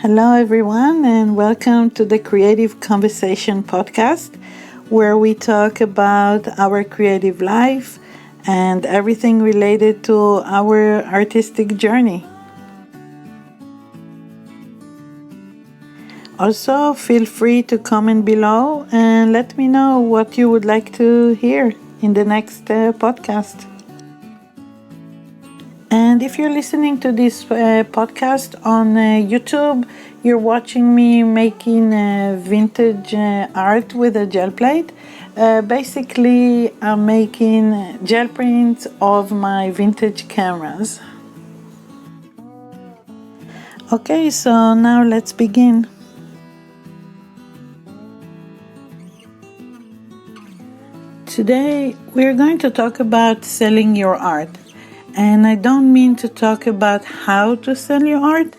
Hello, everyone, and welcome to the Creative Conversation podcast, where we talk about our creative life and everything related to our artistic journey. Also, feel free to comment below and let me know what you would like to hear in the next podcast. And if you're listening to this podcast on YouTube, you're watching me making vintage art with a gel plate. Basically, I'm making gel prints of my vintage cameras. Okay, so now let's begin. Today, we're going to talk about selling your art. And I don't mean to talk about how to sell your art,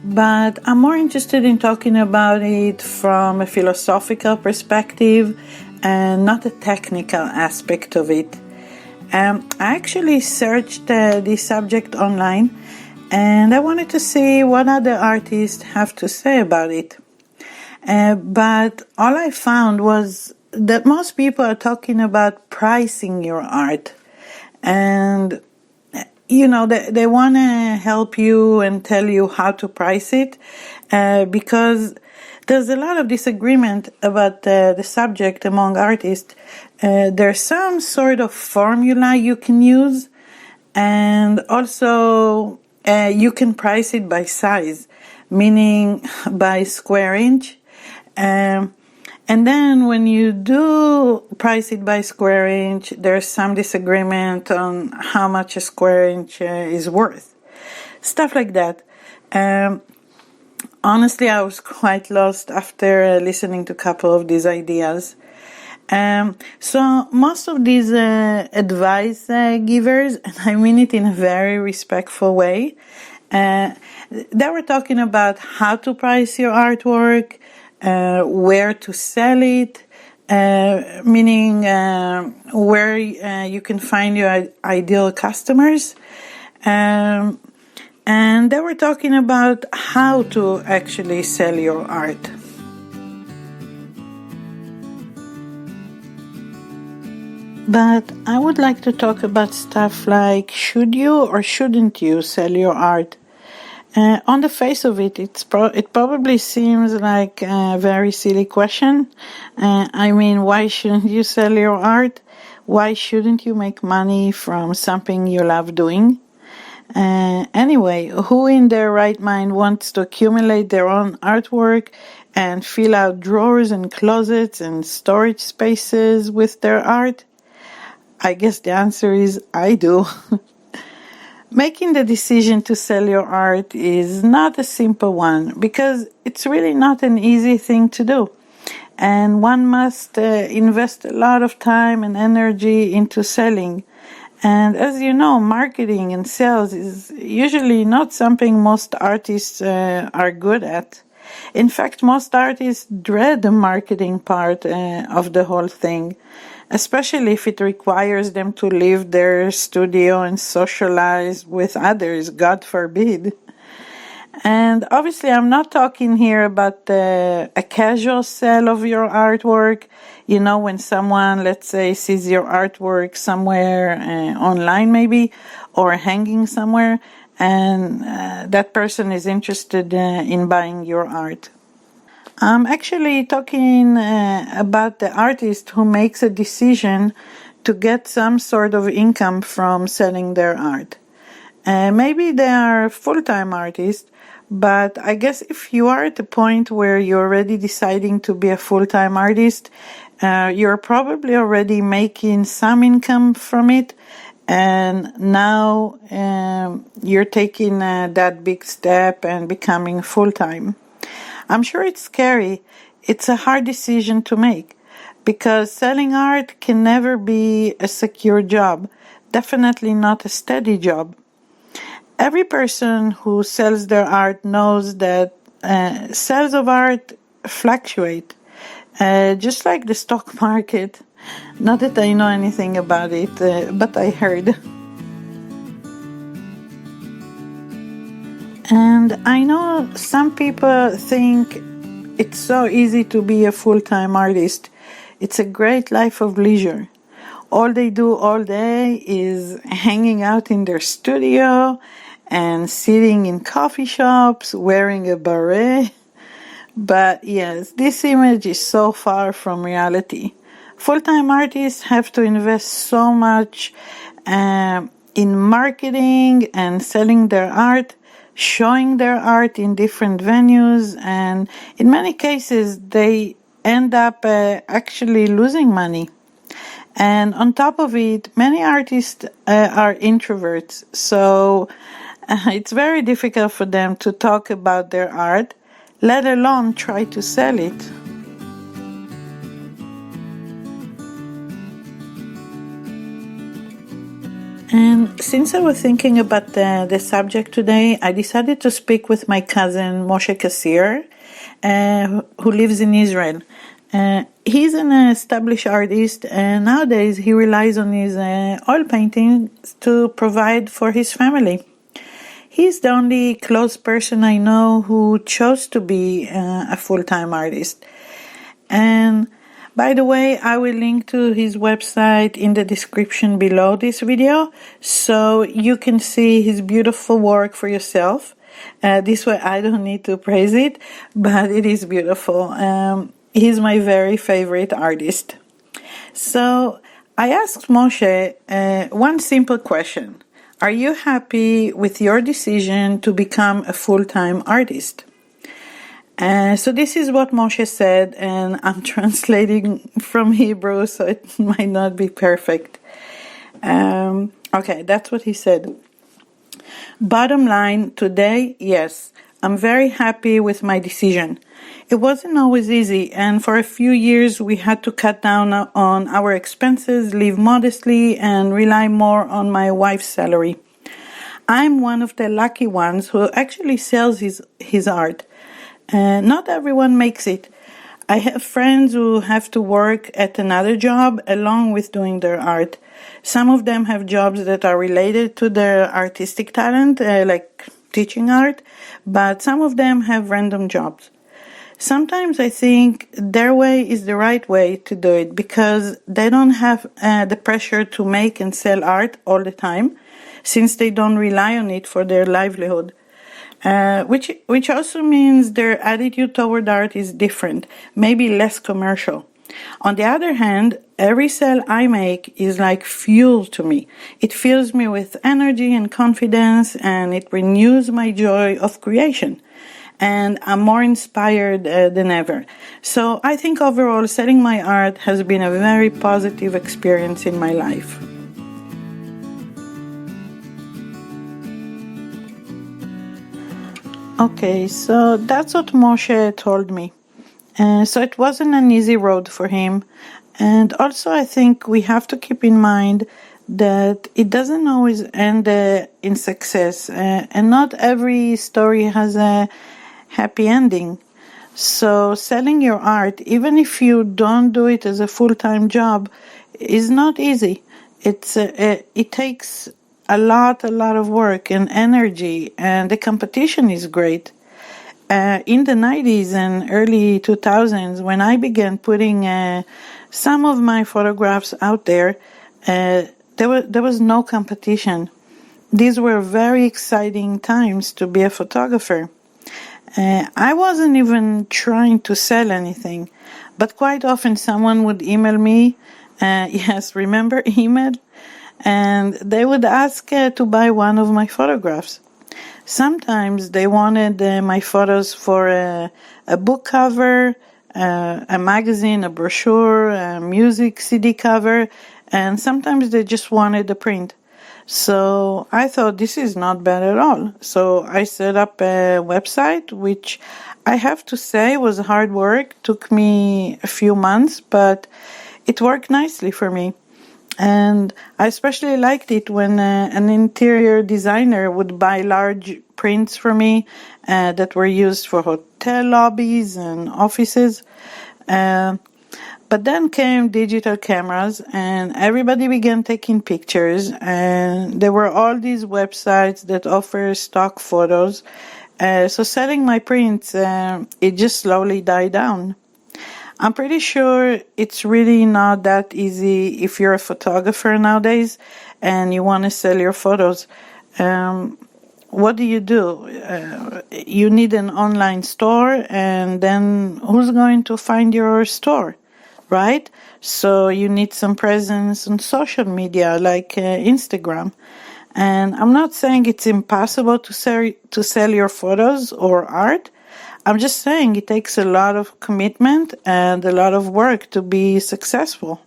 but I'm more interested in talking about it from a philosophical perspective and not a technical aspect of it. I actually searched this subject online and I wanted to see what other artists have to say about it. But all I found was that most people are talking about pricing your art. And they want to help you and tell you how to price it because there's a lot of disagreement about the subject among artists. There's some sort of formula you can use, and also you can price it by size, meaning by square inch. And then when you do price it by square inch, there's some disagreement on how much a square inch is worth. Stuff like that. Honestly, I was quite lost after listening to a couple of these ideas. So most of these advice givers, and I mean it in a very respectful way, they were talking about how to price your artwork, where to sell it, meaning where you can find your ideal customers. And they were talking about how to actually sell your art. But I would like to talk about stuff like, should you or shouldn't you sell your art? On the face of it, it probably seems like a very silly question. Why shouldn't you sell your art? Why shouldn't you make money from something you love doing? Anyway, who in their right mind wants to accumulate their own artwork and fill out drawers and closets and storage spaces with their art? I guess the answer is I do. Making the decision to sell your art is not a simple one because it's really not an easy thing to do. And one must invest a lot of time and energy into selling. And as you know, marketing and sales is usually not something most artists are good at. In fact, most artists dread the marketing part of the whole thing, especially if it requires them to leave their studio and socialize with others, God forbid. And obviously, I'm not talking here about a casual sale of your artwork. When someone, let's say, sees your artwork somewhere online maybe, or hanging somewhere, and that person is interested in buying your art. I'm actually talking about the artist who makes a decision to get some sort of income from selling their art. Maybe they are full-time artists, but I guess if you are at the point where you're already deciding to be a full-time artist, you're probably already making some income from it, and now you're taking that big step and becoming full-time. I'm sure it's scary. It's a hard decision to make because selling art can never be a secure job, definitely not a steady job. Every person who sells their art knows that sales of art fluctuate, just like the stock market. Not that I know anything about it, but I heard. And And I know some people think it's so easy to be a full-time artist. It's a great life of leisure. All they do all day is hanging out in their studio and sitting in coffee shops, wearing a beret. But yes, this image is so far from reality. Full-time artists have to invest so much in marketing and selling their art, showing their art in different venues, and in many cases they end up actually losing money. And on top of it, many artists are introverts, so it's very difficult for them to talk about their art, let alone try to sell it. And since I was thinking about the subject today, I decided to speak with my cousin Moshe Kassirer, who lives in Israel. He's an established artist, and nowadays he relies on his oil paintings to provide for his family. He's the only close person I know who chose to be a full-time artist. And by the way, I will link to his website in the description below this video, so you can see his beautiful work for yourself. This way I don't need to praise it, but it is beautiful. He's my very favorite artist. So I asked Moshe one simple question. Are you happy with your decision to become a full-time artist? So this is what Moshe said, and I'm translating from Hebrew, so it might not be perfect. Okay, that's what he said. Bottom line, today, yes, I'm very happy with my decision. It wasn't always easy, and for a few years we had to cut down on our expenses, live modestly, and rely more on my wife's salary. I'm one of the lucky ones who actually sells his art. Not everyone makes it. I have friends who have to work at another job along with doing their art. Some of them have jobs that are related to their artistic talent, like teaching art, but some of them have random jobs. Sometimes I think their way is the right way to do it because they don't have the pressure to make and sell art all the time, since they don't rely on it for their livelihood. Which also means their attitude toward art is different, maybe less commercial. On the other hand, every sale I make is like fuel to me. It fills me with energy and confidence, and it renews my joy of creation. And I'm more inspired than ever. So I think overall selling my art has been a very positive experience in my life. Okay, so that's what Moshe told me. So it wasn't an easy road for him. And also I think we have to keep in mind that it doesn't always end in success. And not every story has a happy ending. So selling your art, even if you don't do it as a full-time job, is not easy. It takes a lot of work and energy, and the competition is great. In the 90s and early 2000s, when I began putting some of my photographs out there, there was no competition. These were very exciting times to be a photographer. I wasn't even trying to sell anything, but quite often someone would email me. Yes, remember email? And they would ask to buy one of my photographs. Sometimes they wanted my photos for a book cover, a magazine, a brochure, a music CD cover, and sometimes they just wanted the print. So I thought this is not bad at all. So I set up a website, which I have to say was hard work, took me a few months, but it worked nicely for me. And I especially liked it when an interior designer would buy large prints for me that were used for hotel lobbies and offices. But then came digital cameras and everybody began taking pictures, and there were all these websites that offer stock photos, So selling my prints, it just slowly died down. I'm pretty sure it's really not that easy if you're a photographer nowadays and you want to sell your photos. What do? You need an online store, and then who's going to find your store, right? So you need some presence on social media like Instagram. And I'm not saying it's impossible to sell your photos or art. I'm just saying it takes a lot of commitment and a lot of work to be successful.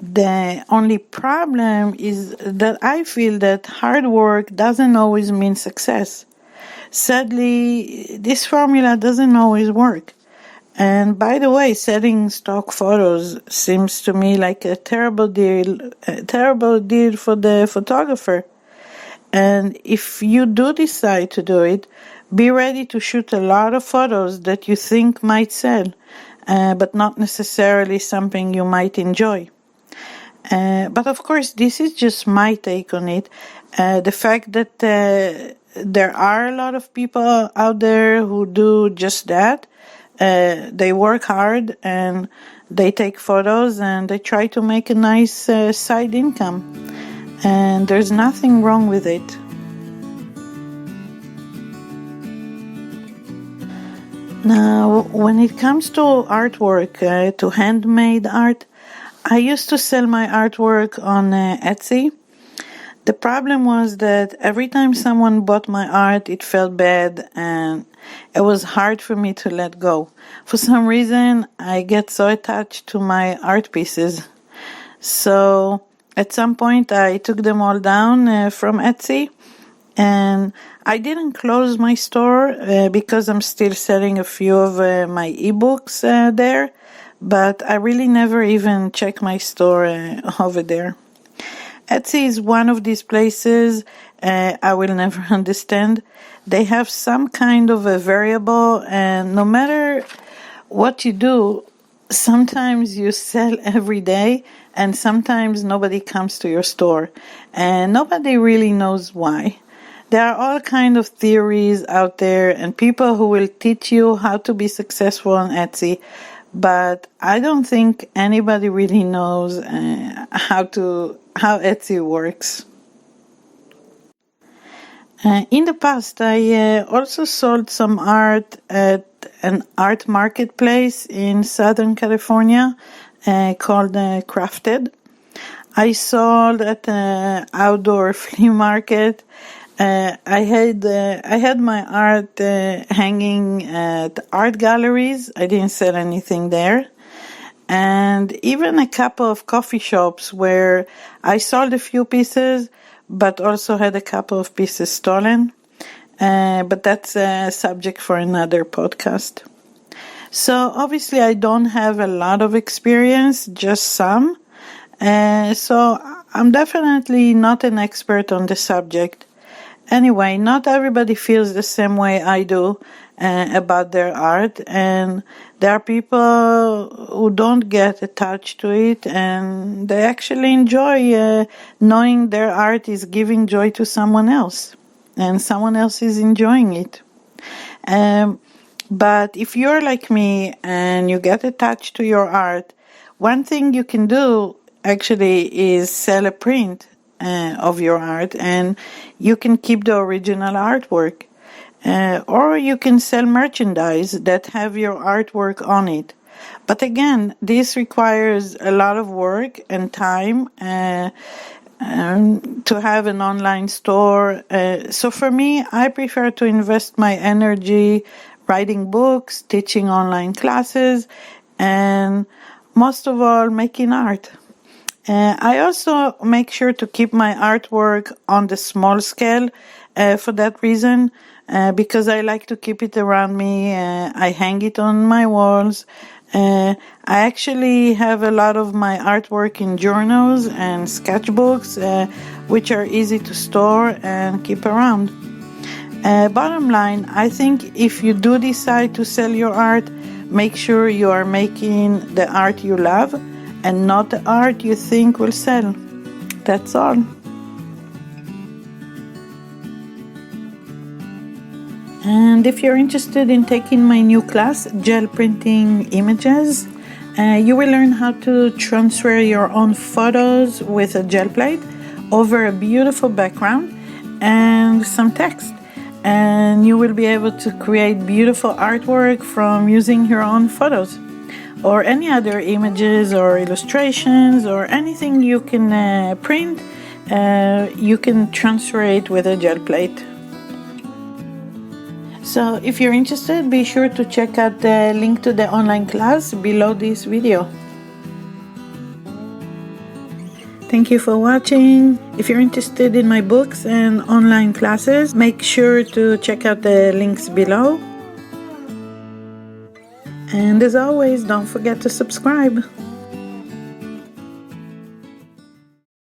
The only problem is that I feel that hard work doesn't always mean success. Sadly, this formula doesn't always work. And by the way, selling stock photos seems to me like a terrible deal for the photographer. And if you do decide to do it, be ready to shoot a lot of photos that you think might sell, but not necessarily something you might enjoy. But of course, this is just my take on it. The fact that there are a lot of people out there who do just that. They work hard and they take photos and they try to make a nice side income. And there's nothing wrong with it. Now, when it comes to artwork, to handmade art, I used to sell my artwork on Etsy. The problem was that every time someone bought my art, it felt bad and it was hard for me to let go. For some reason, I get so attached to my art pieces. So at some point, I took them all down from Etsy, and I didn't close my store because I'm still selling a few of my ebooks there, but I really never even check my store over there. Etsy is one of these places I will never understand. They have some kind of a variable, and no matter what you do, sometimes you sell every day, and sometimes nobody comes to your store, and nobody really knows why. There are all kinds of theories out there and people who will teach you how to be successful on Etsy, but I don't think anybody really knows how Etsy works. In the past, I also sold some art at an art marketplace in Southern California called Crafted. I sold at an outdoor flea market. I had my art hanging at art galleries. I didn't sell anything there. And even a couple of coffee shops where I sold a few pieces, but also had a couple of pieces stolen. But that's a subject for another podcast. So obviously I don't have a lot of experience, just some. So I'm definitely not an expert on the subject. Anyway, not everybody feels the same way I do about their art, and there are people who don't get attached to it, and they actually enjoy knowing their art is giving joy to someone else, and someone else is enjoying it. But if you're like me and you get attached to your art, one thing you can do actually is sell a print of your art, and you can keep the original artwork. Or you can sell merchandise that have your artwork on it. But again, this requires a lot of work and time to have an online store. So for me, I prefer to invest my energy writing books, teaching online classes, and most of all, making art. I also make sure to keep my artwork on the small scale for that reason, because I like to keep it around me. I hang it on my walls. I actually have a lot of my artwork in journals and sketchbooks, which are easy to store and keep around. Bottom line, I think if you do decide to sell your art, make sure you are making the art you love and not the art you think will sell. That's all. And if you're interested in taking my new class, Gel Printing Images, you will learn how to transfer your own photos with a gel plate over a beautiful background and some text. And you will be able to create beautiful artwork from using your own photos or any other images or illustrations or anything you can print. You can transfer it with a gel plate. So if you're interested, be sure to check out the link to the online class below this video. Thank you for watching. If you're interested in my books and online classes, make sure to check out the links below. And as always, don't forget to subscribe.